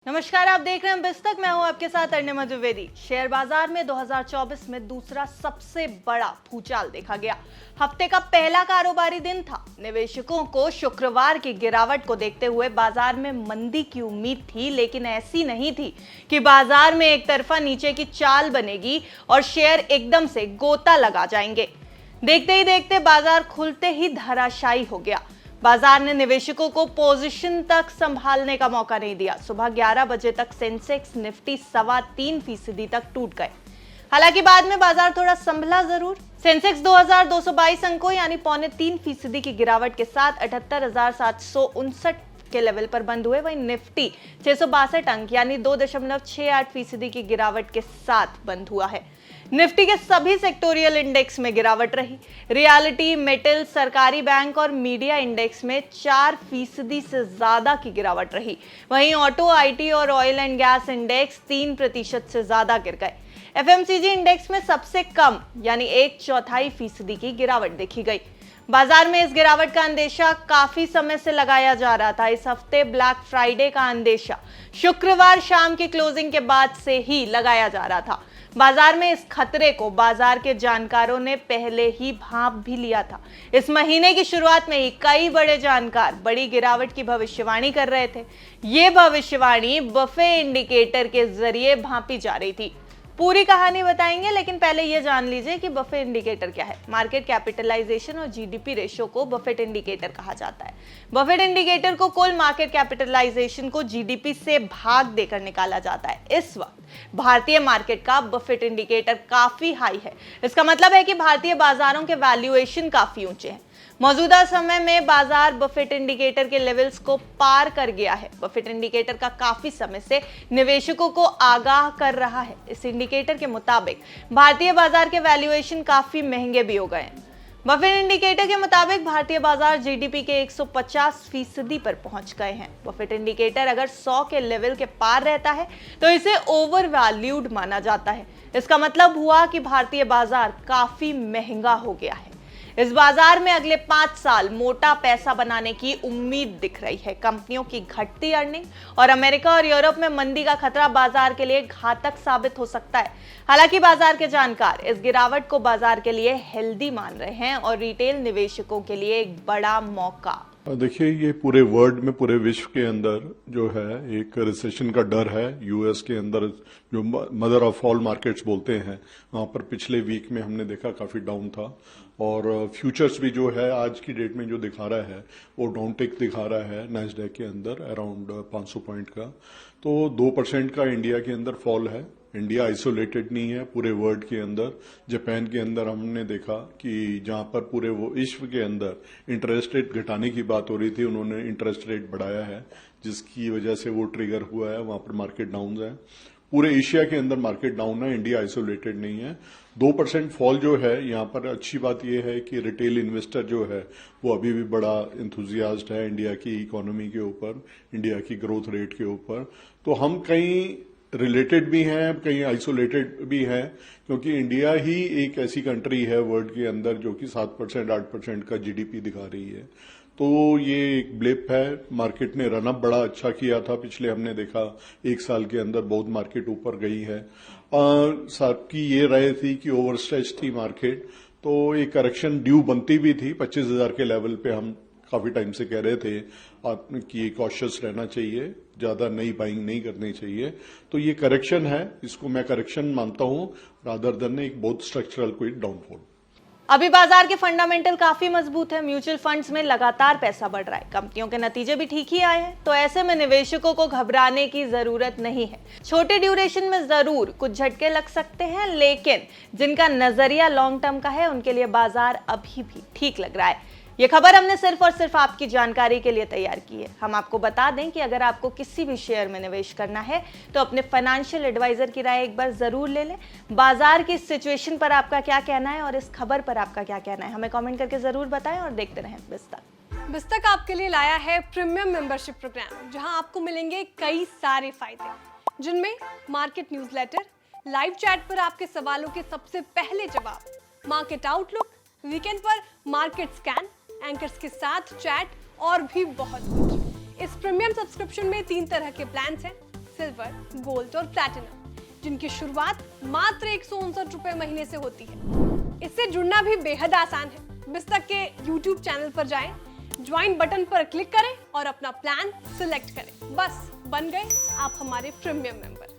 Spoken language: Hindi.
नमस्कार, आप देख रहे हैं बिस्तक। मैं हूं आपके साथ अर्णिमा द्विवेदी। शेयर बाजार में 2024 में दूसरा सबसे बड़ा भूचाल देखा गया। हफ्ते का पहला कारोबारी दिन था। निवेशकों को शुक्रवार की गिरावट को देखते हुए बाजार में मंदी की उम्मीद थी, लेकिन ऐसी नहीं थी कि बाजार में एक तरफा नीचे की चाल बनेगी और शेयर एकदम से गोता लगा जाएंगे। देखते ही देखते बाजार खुलते ही धराशायी हो गया। बाजार ने निवेशकों को पोजीशन तक संभालने का मौका नहीं दिया। सुबह 11 बजे तक सेंसेक्स निफ्टी 3.25% तक टूट गए। हालांकि बाद में बाजार थोड़ा संभला जरूर। सेंसेक्स 2222 अंकों यानी 0.25% की गिरावट के साथ 78,759 के लेवल पर बंद हुए। वहीं निफ्टी 662 अंक यानी 2.68% की गिरावट के साथ बंद हुआ है। निफ्टी के सभी सेक्टोरियल इंडेक्स में गिरावट रही। रियलिटी, मेटल, सरकारी बैंक और मीडिया इंडेक्स में 4% से ज्यादा की गिरावट रही। वहीं ऑटो, आईटी और ऑयल एंड गैस इंडेक्स 3% से ज्यादा गिर गए। एफएमसीजी इंडेक्स में सबसे कम यानी 1/4% की गिरावट देखी गई। बाजार में इस गिरावट का अंदेशा काफी समय से लगाया जा रहा था। इस हफ्ते ब्लैक फ्राइडे का अंदेशा शुक्रवार शाम की क्लोजिंग के बाद से ही लगाया जा रहा था। बाजार में इस खतरे को बाजार के जानकारों ने पहले ही भांप भी लिया था। इस महीने की शुरुआत में ही कई बड़े जानकार बड़ी गिरावट की भविष्यवाणी कर रहे थे। ये भविष्यवाणी बफे इंडिकेटर के जरिए भांपी जा रही थी। पूरी कहानी बताएंगे, लेकिन पहले यह जान लीजिए कि बफेट इंडिकेटर क्या है। मार्केट कैपिटलाइजेशन और जीडीपी रेशियो को बफेट इंडिकेटर कहा जाता है। बफेट इंडिकेटर को कुल मार्केट कैपिटलाइजेशन को जीडीपी से भाग देकर निकाला जाता है। इस वक्त भारतीय मार्केट का बफेट इंडिकेटर काफी हाई है। इसका मतलब है कि भारतीय बाजारों के वैल्यूएशन काफी ऊंचे हैं। मौजूदा समय में बाजार बफेट इंडिकेटर के लेवल्स को पार कर गया है। बफेट इंडिकेटर का काफी समय से निवेशकों को आगाह कर रहा है। इस इंडिकेटर के मुताबिक भारतीय बाजार के वैल्यूएशन काफी महंगे भी हो गए हैं। बफेट इंडिकेटर के मुताबिक भारतीय बाजार जीडीपी के 150% पर पहुंच गए हैं। बफेट इंडिकेटर अगर 100 के लेवल के पार रहता है तो इसे ओवर वैल्यूड माना जाता है। इसका मतलब हुआ कि भारतीय बाजार काफी महंगा हो गया है। इस बाजार में अगले 5 साल मोटा पैसा बनाने की उम्मीद दिख रही है। कंपनियों की घटती अर्निंग और अमेरिका और यूरोप में मंदी का खतरा बाजार के लिए घातक साबित हो सकता है। हालांकि बाजार के जानकार इस गिरावट को बाजार के लिए हेल्दी मान रहे हैं और रिटेल निवेशकों के लिए एक बड़ा मौका। देखिए, ये पूरे वर्ल्ड में, पूरे विश्व के अंदर जो है एक रिसेशन का डर है। यूएस के अंदर जो मदर ऑफ ऑल मार्केट्स बोलते हैं, वहां पर पिछले वीक में हमने देखा काफी डाउन था। और फ्यूचर्स भी जो है आज की डेट में जो दिखा रहा है वो डाउनटेक दिखा रहा है नैस्डैक के अंदर अराउंड 500 पॉइंट का। तो 2% का इंडिया के अंदर फॉल है। इंडिया आइसोलेटेड नहीं है पूरे वर्ल्ड के अंदर। जापान के अंदर हमने देखा कि जहां पर पूरे वो विश्व के अंदर इंटरेस्ट रेट घटाने की बात हो रही थी, उन्होंने इंटरेस्ट रेट बढ़ाया है, जिसकी वजह से वो ट्रिगर हुआ है। वहां पर मार्केट डाउन है। पूरे एशिया के अंदर मार्केट डाउन है, इंडिया आइसोलेटेड नहीं है। 2% फॉल जो है, यहाँ पर अच्छी बात यह है कि रिटेल इन्वेस्टर जो है वो अभी भी बड़ा इंथुजियास्ट है इंडिया की इकोनॉमी के ऊपर, इंडिया की ग्रोथ रेट के ऊपर। तो हम कहीं रिलेटेड भी हैं, कहीं आइसोलेटेड भी हैं, क्योंकि इंडिया ही एक ऐसी कंट्री है वर्ल्ड के अंदर जो कि 7% 8% का जीडीपी दिखा रही है। तो ये एक ब्लिप है। मार्केट ने रनअप बड़ा अच्छा किया था पिछले, हमने देखा 1 साल के अंदर बहुत मार्केट ऊपर गई है। सबकी ये राय थी कि ओवरस्ट्रेच थी मार्केट, तो एक करेक्शन ड्यू बनती भी थी। 25,000 के लेवल पे हम काफी टाइम से कह रहे थे कि कॉशियस रहना चाहिए, ज्यादा नई बाइंग नहीं करनी चाहिए। तो ये करेक्शन है, इसको मैं करेक्शन मानता हूं रादर देन एक बहुत स्ट्रक्चरल कोई डाउनफॉल। अभी बाजार के फंडामेंटल काफी मजबूत है। म्यूचुअल फंड्स में लगातार पैसा बढ़ रहा है। कंपनियों के नतीजे भी ठीक ही आए हैं, तो ऐसे में निवेशकों को घबराने की जरूरत नहीं है। छोटे ड्यूरेशन में जरूर कुछ झटके लग सकते हैं, लेकिन जिनका नजरिया लॉन्ग टर्म का है उनके लिए बाजार अभी भी ठीक लग रहा है। ये खबर हमने सिर्फ और सिर्फ आपकी जानकारी के लिए तैयार की है। हम आपको बता दें कि अगर आपको किसी भी शेयर में निवेश करना है तो अपने फाइनेंशियल एडवाइजर की राय एक बार जरूर ले लें। बाजार की सिचुएशन पर आपका क्या कहना है और इस खबर पर आपका क्या कहना है, हमें कमेंट करके जरूर बताएं और देखते रहें बिस्तक। बिस्तक आपके लिए लाया है प्रीमियम मेंबरशिप प्रोग्राम, जहां आपको मिलेंगे कई सारे फायदे, जिनमें मार्केट न्यूज़लेटर, लाइव चैट पर आपके सवालों के सबसे पहले जवाब, मार्केट आउटलुक, वीकेंड पर मार्केट स्कैन, एंकर्स के साथ चैट और भी बहुत कुछ। इस प्रीमियम सब्सक्रिप्शन में 3 तरह के प्लान्स हैं। सिल्वर, गोल्ड और प्लैटिनम, जिनकी शुरुआत मात्र 159 रुपए महीने से होती है। इससे जुड़ना भी बेहद आसान है। बिस्तक के YouTube चैनल पर जाएं, ज्वाइन बटन पर क्लिक करें और अपना प्लान सिलेक्ट करें। बस बन गए आप हमारे प्रीमियम मेंबर।